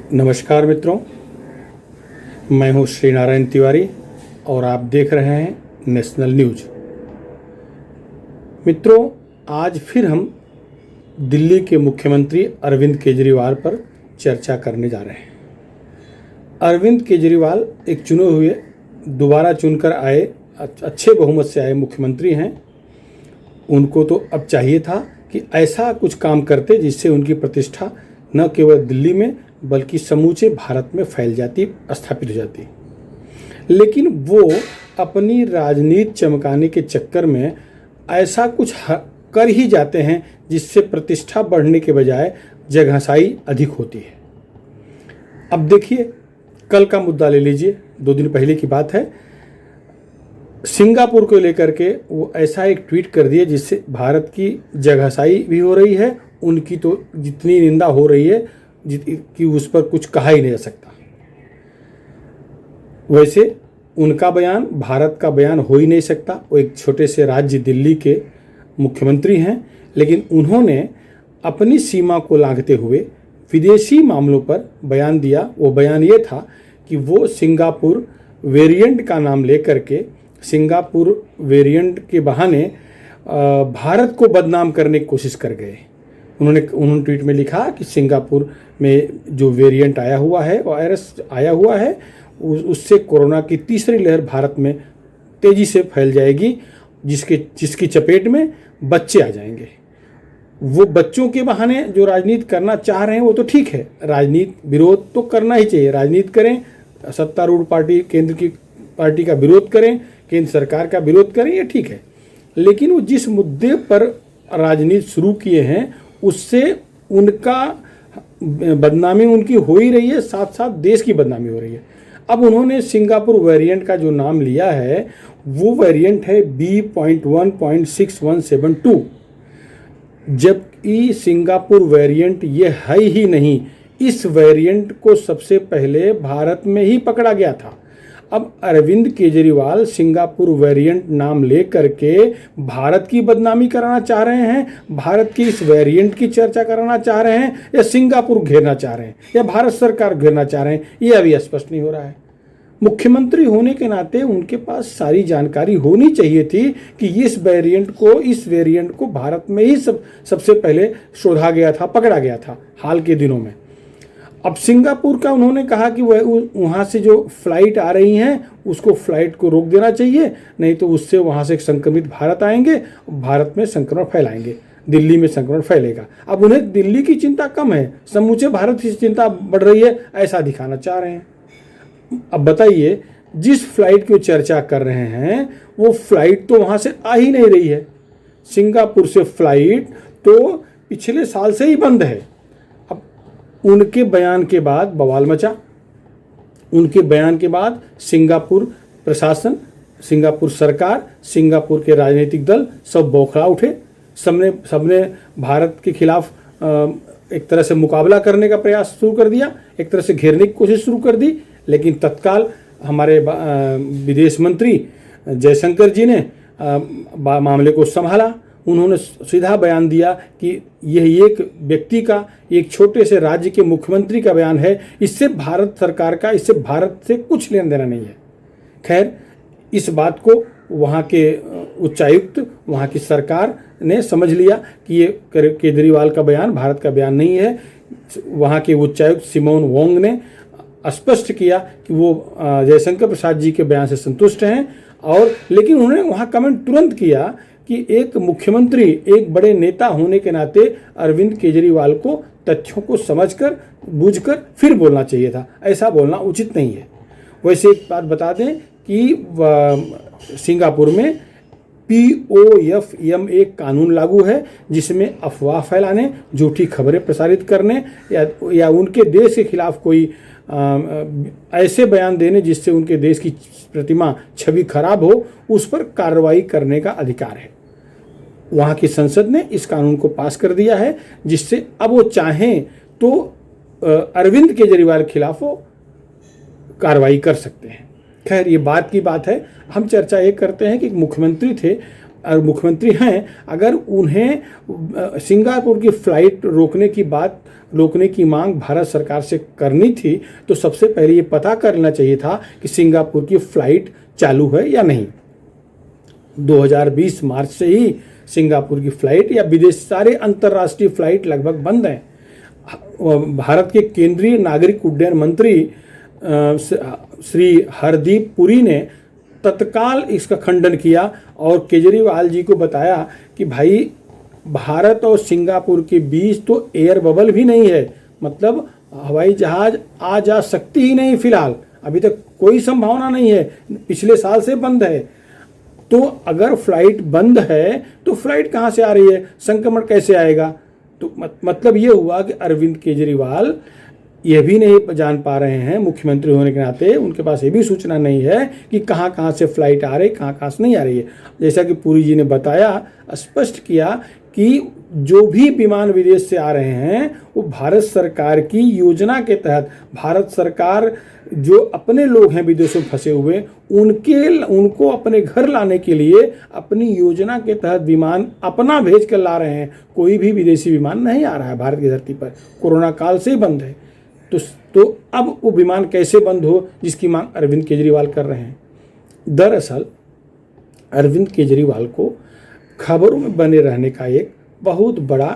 नमस्कार मित्रों, मैं हूं श्री नारायण तिवारी और आप देख रहे हैं नेशनल न्यूज। मित्रों, आज फिर हम दिल्ली के मुख्यमंत्री अरविंद केजरीवाल पर चर्चा करने जा रहे हैं। अरविंद केजरीवाल एक चुने हुए, दोबारा चुनकर आए, अच्छे बहुमत से आए मुख्यमंत्री हैं। उनको तो अब चाहिए था कि ऐसा कुछ काम करते जिससे उनकी प्रतिष्ठा न केवल दिल्ली में बल्कि समूचे भारत में फैल जाती, स्थापित हो जाती। लेकिन वो अपनी राजनीति चमकाने के चक्कर में ऐसा कुछ कर ही जाते हैं जिससे प्रतिष्ठा बढ़ने के बजाय जगहसाई अधिक होती है। अब देखिए, कल का मुद्दा ले लीजिए, 2 दिन पहले की बात है। सिंगापुर को लेकर के वो ऐसा एक ट्वीट कर दिए जिससे भारत की जगहसाई भी हो रही है, उनकी तो जितनी निंदा हो रही है कि उस पर कुछ कहा ही नहीं जा सकता। वैसे उनका बयान भारत का बयान हो ही नहीं सकता। वो एक छोटे से राज्य दिल्ली के मुख्यमंत्री हैं, लेकिन उन्होंने अपनी सीमा को लांघते हुए विदेशी मामलों पर बयान दिया। वो बयान ये था कि वो सिंगापुर वेरिएंट का नाम लेकर के सिंगापुर वेरिएंट के बहाने भारत को बदनाम करने की कोशिश कर गए। उन्होंने ट्वीट में लिखा कि सिंगापुर में जो वेरिएंट आया हुआ है, वायरस आया हुआ है, उससे कोरोना की तीसरी लहर भारत में तेज़ी से फैल जाएगी, जिसकी चपेट में बच्चे आ जाएंगे। वो बच्चों के बहाने जो राजनीति करना चाह रहे हैं वो तो ठीक है, राजनीति विरोध तो करना ही चाहिए। राजनीति करें, सत्तारूढ़ पार्टी, केंद्र की पार्टी का विरोध करें, केंद्र सरकार का विरोध करें, ये ठीक है। लेकिन वो जिस मुद्दे पर राजनीति शुरू किए हैं उससे उनका बदनामी उनकी हो ही रही है, साथ साथ देश की बदनामी हो रही है। अब उन्होंने सिंगापुर वेरिएंट का जो नाम लिया है वो वेरिएंट है B.1.6172, जबकि सिंगापुर वेरिएंट ये है ही नहीं। इस वेरिएंट को सबसे पहले भारत में ही पकड़ा गया था। अब अरविंद केजरीवाल सिंगापुर वेरिएंट नाम ले करके भारत की बदनामी कराना चाह रहे हैं, भारत की इस वेरिएंट की चर्चा कराना चाह रहे हैं, या सिंगापुर घेरना चाह रहे हैं, या भारत सरकार घेरना चाह रहे हैं, ये अभी स्पष्ट नहीं हो रहा है। मुख्यमंत्री होने के नाते उनके पास सारी जानकारी होनी चाहिए थी कि इस वेरिएंट को भारत में ही सबसे पहले शोधा गया था, पकड़ा गया था हाल के दिनों में। अब सिंगापुर का उन्होंने कहा कि वहाँ से जो फ्लाइट आ रही हैं उसको फ्लाइट को रोक देना चाहिए, नहीं तो उससे वहाँ से संक्रमित भारत आएंगे, भारत में संक्रमण फैलाएंगे, दिल्ली में संक्रमण फैलेगा। अब उन्हें दिल्ली की चिंता कम है, समूचे भारत की चिंता बढ़ रही है, ऐसा दिखाना चाह रहे हैं। अब बताइए, जिस फ्लाइट की चर्चा कर रहे हैं वो फ्लाइट तो वहाँ से आ ही नहीं रही है। सिंगापुर से फ्लाइट तो पिछले साल से ही बंद है। उनके बयान के बाद बवाल मचा। उनके बयान के बाद सिंगापुर प्रशासन, सिंगापुर सरकार, सिंगापुर के राजनीतिक दल सब बौखला उठे। सबने भारत के खिलाफ एक तरह से मुकाबला करने का प्रयास शुरू कर दिया, एक तरह से घेरने की कोशिश शुरू कर दी। लेकिन तत्काल हमारे विदेश मंत्री जयशंकर जी ने मामले को संभाला। उन्होंने सीधा बयान दिया कि यह एक व्यक्ति का, एक छोटे से राज्य के मुख्यमंत्री का बयान है, इससे भारत सरकार का, इससे भारत से कुछ लेना देना नहीं है। खैर, इस बात को वहाँ के उच्चायुक्त, वहाँ की सरकार ने समझ लिया कि ये केजरीवाल का बयान भारत का बयान नहीं है। वहाँ के उच्चायुक्त सिमोन वोंग ने स्पष्ट किया कि वो जयशंकर प्रसाद जी के बयान से संतुष्ट हैं, और लेकिन उन्होंने वहाँ कमेंट तुरंत किया कि एक मुख्यमंत्री, एक बड़े नेता होने के नाते अरविंद केजरीवाल को तथ्यों को समझकर, बूझकर फिर बोलना चाहिए था। ऐसा बोलना उचित नहीं है। वैसे एक बात बता दें कि सिंगापुर में POFM एक कानून लागू है जिसमें अफवाह फैलाने, झूठी खबरें प्रसारित करने या उनके देश के खिलाफ कोई ऐसे बयान देने जिससे उनके देश की प्रतिमा, छवि खराब हो, उस पर कार्रवाई करने का अधिकार है। वहाँ की संसद ने इस कानून को पास कर दिया है, जिससे अब वो चाहें तो अरविंद केजरीवाल के खिलाफ वो कार्रवाई कर सकते हैं। खैर, ये बात की बात है। हम चर्चा ये करते हैं कि मुख्यमंत्री थे, और मुख्यमंत्री हैं, अगर उन्हें सिंगापुर की फ़्लाइट रोकने की मांग भारत सरकार से करनी थी तो सबसे पहले ये पता करना चाहिए था कि सिंगापुर की फ़्लाइट चालू है या नहीं। 2020 मार्च से ही सिंगापुर की फ़्लाइट या विदेश सारे अंतर्राष्ट्रीय फ़्लाइट लगभग बंद हैं। भारत के केंद्रीय नागरिक उड्डयन मंत्री श्री हरदीप पुरी ने तत्काल इसका खंडन किया और केजरीवाल जी को बताया कि भाई भारत और सिंगापुर के बीच तो एयर बबल भी नहीं है, मतलब हवाई जहाज आ जा सकती ही नहीं, फिलहाल अभी तक कोई संभावना नहीं है, पिछले साल से बंद है। तो अगर फ्लाइट बंद है तो फ्लाइट कहाँ से आ रही है, संक्रमण कैसे आएगा? तो मतलब ये हुआ कि अरविंद केजरीवाल ये भी नहीं जान पा रहे हैं, मुख्यमंत्री होने के नाते उनके पास ये भी सूचना नहीं है कि कहाँ कहाँ से फ्लाइट आ रही, कहाँ कहाँ से नहीं आ रही है। जैसा कि पुरी जी ने बताया, स्पष्ट किया कि जो भी विमान विदेश से आ रहे हैं वो भारत सरकार की योजना के तहत, भारत सरकार जो अपने लोग हैं विदेशों में फंसे हुए उनको अपने घर लाने के लिए अपनी योजना के तहत विमान अपना भेज कर ला रहे हैं। कोई भी विदेशी विमान नहीं आ रहा है भारत की धरती पर, कोरोना काल से ही बंद है। तो अब वो विमान कैसे बंद हो जिसकी मांग अरविंद केजरीवाल कर रहे हैं। दरअसल अरविंद केजरीवाल को खबरों में बने रहने का एक बहुत बड़ा,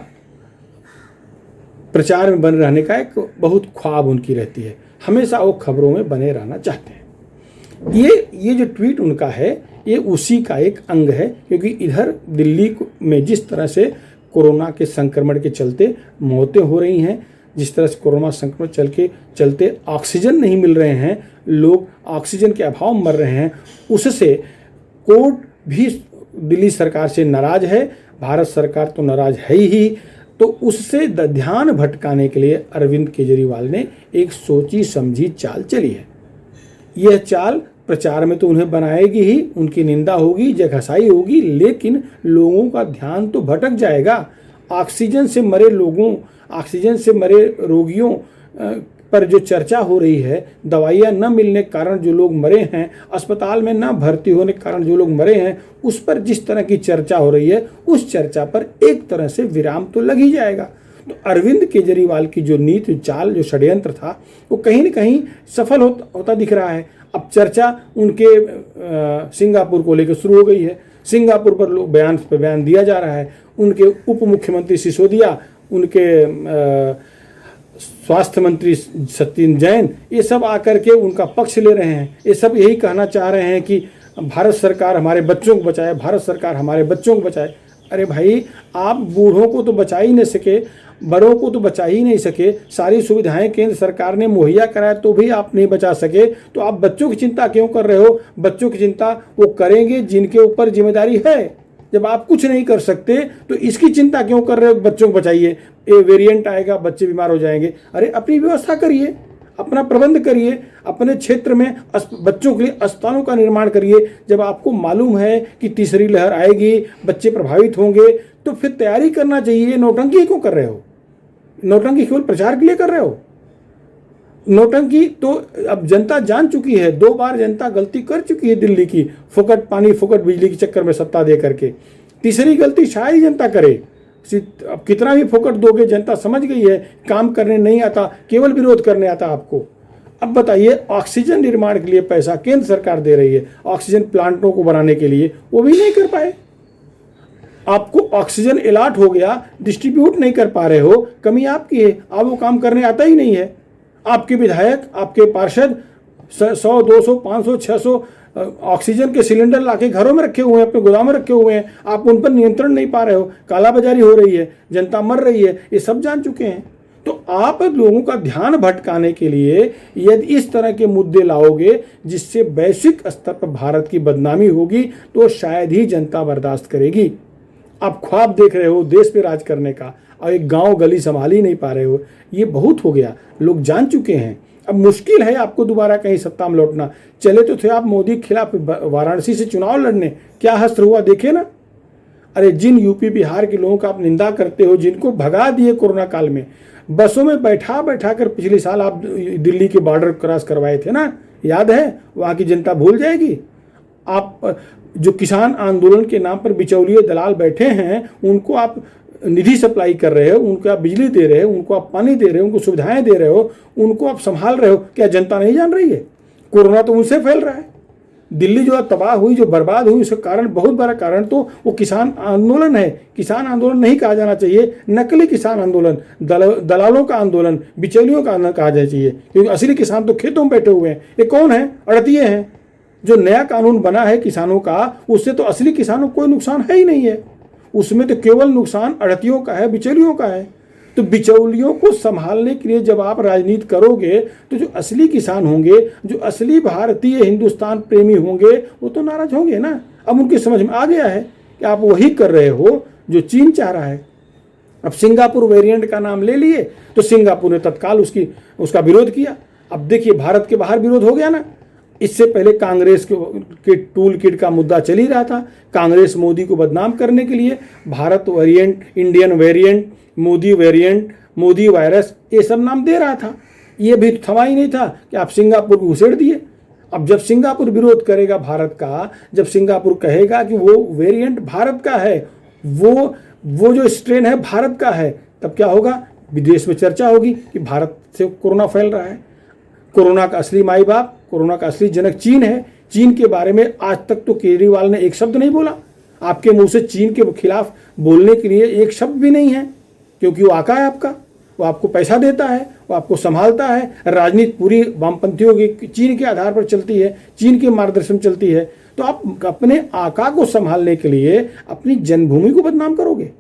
प्रचार में बने रहने का एक बहुत ख्वाब उनकी रहती है, हमेशा वो खबरों में बने रहना चाहते हैं। ये जो ट्वीट उनका है ये उसी का एक अंग है, क्योंकि इधर दिल्ली में जिस तरह से कोरोना के संक्रमण के चलते मौतें हो रही हैं, जिस तरह से कोरोना संक्रमण चलते ऑक्सीजन नहीं मिल रहे हैं, लोग ऑक्सीजन के अभाव मर रहे हैं, उससे कोर्ट भी दिल्ली सरकार से नाराज़ है, भारत सरकार तो नाराज़ है ही। तो उससे ध्यान भटकाने के लिए अरविंद केजरीवाल ने एक सोची समझी चाल चली है। यह चाल प्रचार में तो उन्हें बनाएगी ही, उनकी निंदा होगी, जगहसाई होगी, लेकिन लोगों का ध्यान तो भटक जाएगा। ऑक्सीजन से मरे लोगों, ऑक्सीजन से मरे रोगियों पर जो चर्चा हो रही है, दवाइयाँ न मिलने के कारण जो लोग मरे हैं, अस्पताल में न भर्ती होने के कारण जो लोग मरे हैं, उस पर जिस तरह की चर्चा हो रही है, उस चर्चा पर एक तरह से विराम तो लग ही जाएगा। तो अरविंद केजरीवाल की जो नीति, चाल, जो षड्यंत्र था, वो कहीं न कहीं सफल होता दिख रहा है। अब चर्चा उनके सिंगापुर को लेकर शुरू हो गई है। सिंगापुर पर बयान दिया जा रहा है। उनके उप मुख्यमंत्री सिसोदिया, उनके स्वास्थ्य मंत्री सत्येंद्र जैन, ये सब आकर के उनका पक्ष ले रहे हैं। ये सब यही कहना चाह रहे हैं कि भारत सरकार हमारे बच्चों को बचाए, भारत सरकार हमारे बच्चों को बचाए। अरे भाई, आप बूढ़ों को तो बचा ही नहीं सके, बड़ों को तो बचा ही नहीं सके, सारी सुविधाएं केंद्र सरकार ने मुहैया कराया तो भी आप नहीं बचा सके, तो आप बच्चों की चिंता क्यों कर रहे हो? बच्चों की चिंता वो करेंगे जिनके ऊपर जिम्मेदारी है। जब आप कुछ नहीं कर सकते तो इसकी चिंता क्यों कर रहे हो? बच्चों को बचाइए, ये वेरिएंट आएगा, बच्चे बीमार हो जाएंगे। अरे अपनी व्यवस्था करिए, अपना प्रबंध करिए, अपने क्षेत्र में बच्चों के लिए अस्पतालों का निर्माण करिए। जब आपको मालूम है कि तीसरी लहर आएगी, बच्चे प्रभावित होंगे, तो फिर तैयारी करना चाहिए। नौटंकी क्यों कर रहे हो? नौटंकी केवल प्रचार के लिए कर रहे हो? नौटंकी तो अब जनता जान चुकी है, 2 बार जनता गलती कर चुकी है दिल्ली की, फुकट पानी फुकट बिजली के चक्कर में सत्ता दे करके। तीसरी गलती शायद ही जनता करे। अब कितना भी फुकट दोगे, जनता समझ गई है काम करने नहीं आता, केवल विरोध करने आता आपको। अब बताइए, ऑक्सीजन निर्माण के लिए पैसा केंद्र सरकार दे रही है, ऑक्सीजन प्लांटों को बनाने के लिए, वो भी नहीं कर पाए। आपको ऑक्सीजन अलॉट हो गया, डिस्ट्रीब्यूट नहीं कर पा रहे हो, कमी आपकी है, आप वो काम करने आता ही नहीं है। आपके विधायक, आपके पार्षद 100, 200, 500, 600 ऑक्सीजन के सिलेंडर लाके घरों में रखे हुए हैं, अपने गोदाम में रखे हुए हैं, आप उन पर नियंत्रण नहीं पा रहे हो, कालाबाजारी हो रही है, जनता मर रही है, ये सब जान चुके हैं। तो आप लोगों का ध्यान भटकाने के लिए यदि इस तरह के मुद्दे लाओगे जिससे वैश्विक स्तर पर भारत की बदनामी होगी, तो शायद ही जनता बर्दाश्त करेगी। आप ख्वाब देख रहे हो देश पे राज करने का और एक गांव गली संभाल ही नहीं पा रहे हो, ये बहुत हो गया, लोग जान चुके हैं। अब मुश्किल है आपको दोबारा कहीं सत्ता में लौटना। चले तो थे आप मोदी के खिलाफ वाराणसी से चुनाव लड़ने, क्या हश्र हुआ देखे ना। अरे जिन यूपी बिहार के लोगों का आप निंदा करते हो, जिनको भगा दिए कोरोना काल में, बसों में बैठा कर पिछले साल आप दिल्ली के बॉर्डर क्रॉस करवाए थे ना, याद है? वहाँ की जनता भूल जाएगी? आप जो किसान आंदोलन के नाम पर बिचौलिए दलाल बैठे हैं, उनको आप निधि सप्लाई कर रहे हो, उनको आप बिजली दे रहे हो, उनको आप पानी दे रहे हो, उनको सुविधाएं दे रहे हो, उनको आप संभाल रहे हो। क्या जनता नहीं जान रही है? कोरोना तो उनसे फैल रहा है। दिल्ली जो तबाह हुई, जो बर्बाद हुई, उसका कारण, बहुत बड़ा कारण तो वो किसान आंदोलन है। किसान आंदोलन नहीं कहा जाना चाहिए, नकली किसान आंदोलन, दलालों का आंदोलन, बिचौलियों का आंदोलन कहा जाना चाहिए, क्योंकि असली किसान तो खेतों में बैठे हुए हैं। ये कौन है? अड़तिये हैं। जो नया कानून बना है किसानों का, उससे तो असली किसानों को कोई नुकसान है ही नहीं है। उसमें तो केवल नुकसान अड़तियों का है, बिचौलियों का है। तो बिचौलियों को संभालने के लिए जब आप राजनीति करोगे, तो जो असली किसान होंगे, जो असली भारतीय हिंदुस्तान प्रेमी होंगे, वो तो नाराज होंगे ना। अब उनकी समझ में आ गया है कि आप वही कर रहे हो जो चीन चाह रहा है। अब सिंगापुर वेरिएंट का नाम ले लिए तो सिंगापुर ने तत्काल उसका विरोध किया। अब देखिए, भारत के बाहर विरोध हो गया ना। इससे पहले कांग्रेस के टूल किट का मुद्दा चल ही रहा था। कांग्रेस मोदी को बदनाम करने के लिए Bharat variant, Indian variant, Modi variant, Modi virus, ये सब नाम दे रहा था। ये भी थमा ही नहीं था कि आप सिंगापुर को घुसेड़ दिए। अब जब सिंगापुर विरोध करेगा भारत का, जब सिंगापुर कहेगा कि वो वेरिएंट भारत का है, वो जो स्ट्रेन है भारत का है, तब क्या होगा? विदेश में चर्चा होगी कि भारत से कोरोना फैल रहा है। कोरोना का असली माई बाप, कोरोना का असली जनक चीन है। चीन के बारे में आज तक तो केजरीवाल ने एक शब्द नहीं बोला। आपके मुंह से चीन के खिलाफ बोलने के लिए एक शब्द भी नहीं है, क्योंकि वो आका है आपका, वो आपको पैसा देता है, वो आपको संभालता है। राजनीति पूरी वामपंथियों की चीन के आधार पर चलती है, चीन के मार्गदर्शन चलती है। तो आप अपने आका को संभालने के लिए अपनी जन्मभूमि को बदनाम करोगे।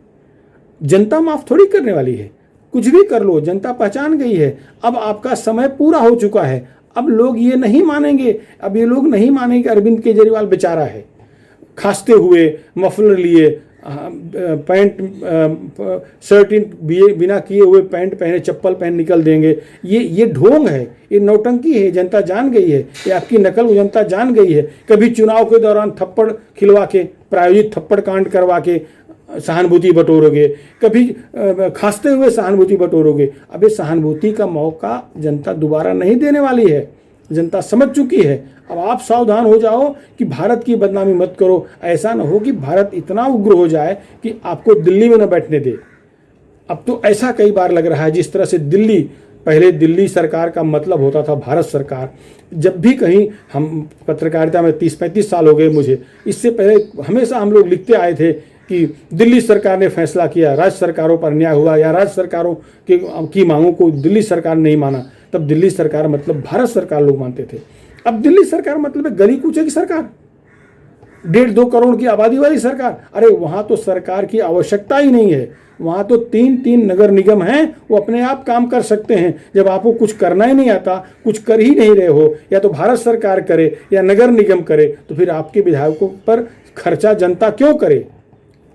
जनता माफ थोड़ी करने वाली है। कुछ भी कर लो, जनता पहचान गई है। अब आपका समय पूरा हो चुका है। अब लोग ये नहीं मानेंगे, अब ये लोग नहीं मानेंगे कि अरविंद केजरीवाल बेचारा है, खांसते हुए मफलर लिए, पैंट शर्ट बिना किए हुए पैंट पहने, चप्पल पहन निकल देंगे। ये ढोंग है, ये नौटंकी है। जनता जान गई है, ये आपकी नकल जनता जान गई है। कभी चुनाव के दौरान थप्पड़ खिलवा के, प्रायोजित थप्पड़ कांड करवा के सहानुभूति बटोरोगे, कभी खांसते हुए सहानुभूति बटोरोगे। अब ये सहानुभूति का मौका जनता दोबारा नहीं देने वाली है। जनता समझ चुकी है। अब आप सावधान हो जाओ कि भारत की बदनामी मत करो। ऐसा ना हो कि भारत इतना उग्र हो जाए कि आपको दिल्ली में न बैठने दे। अब तो ऐसा कई बार लग रहा है, जिस तरह से पहले दिल्ली सरकार का मतलब होता था भारत सरकार। जब भी कहीं, हम पत्रकारिता में 30-35 साल हो गए मुझे, इससे पहले हमेशा हम लोग लिखते आए थे कि दिल्ली सरकार ने फैसला किया, राज्य सरकारों पर अन्याय हुआ, या राज्य सरकारों की मांगों को दिल्ली सरकार नहीं माना। तब दिल्ली सरकार मतलब भारत सरकार लोग मानते थे। अब दिल्ली सरकार मतलब है गली कूचे की सरकार, 1.5-2 करोड़ की आबादी वाली सरकार। अरे वहाँ तो सरकार की आवश्यकता ही नहीं है। वहाँ तो 3 नगर निगम हैं, वो अपने आप काम कर सकते हैं। जब आपको कुछ करना ही नहीं आता, कुछ कर ही नहीं रहे हो, या तो भारत सरकार करे या नगर निगम करे, तो फिर आपके विधायकों पर खर्चा जनता क्यों करे?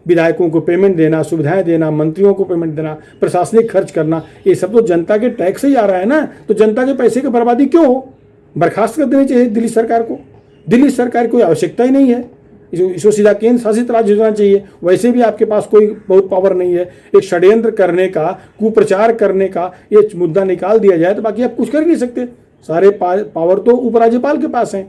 विधायकों को पेमेंट देना, सुविधाएं देना, मंत्रियों को पेमेंट देना, प्रशासनिक खर्च करना, ये सब तो जनता के टैक्स से ही आ रहा है ना। तो जनता के पैसे की बर्बादी क्यों हो? बर्खास्त कर देनी चाहिए दिल्ली सरकार को। दिल्ली सरकार की कोई आवश्यकता ही नहीं है, इसको सीधा केंद्र शासित राज्य होना चाहिए। वैसे भी आपके पास कोई बहुत पावर नहीं है। एक षड्यंत्र करने का, कुप्रचार करने का ये मुद्दा निकाल दिया जाए तो बाकी आप कुछ कर नहीं सकते। सारे पावर तो उपराज्यपाल के पास हैं।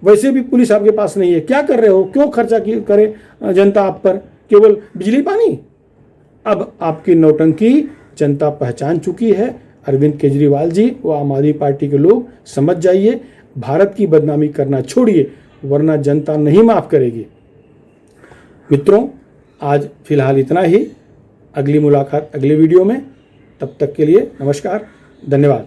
वैसे भी पुलिस आपके पास नहीं है। क्या कर रहे हो? क्यों खर्चा करे जनता आप पर? केवल बिजली पानी। अब आपकी नौटंकी जनता पहचान चुकी है। अरविंद केजरीवाल जी, वो आम आदमी पार्टी के लोग, समझ जाइए, भारत की बदनामी करना छोड़िए, वरना जनता नहीं माफ करेगी। मित्रों, आज फिलहाल इतना ही। अगली मुलाकात अगले वीडियो में। तब तक के लिए नमस्कार, धन्यवाद।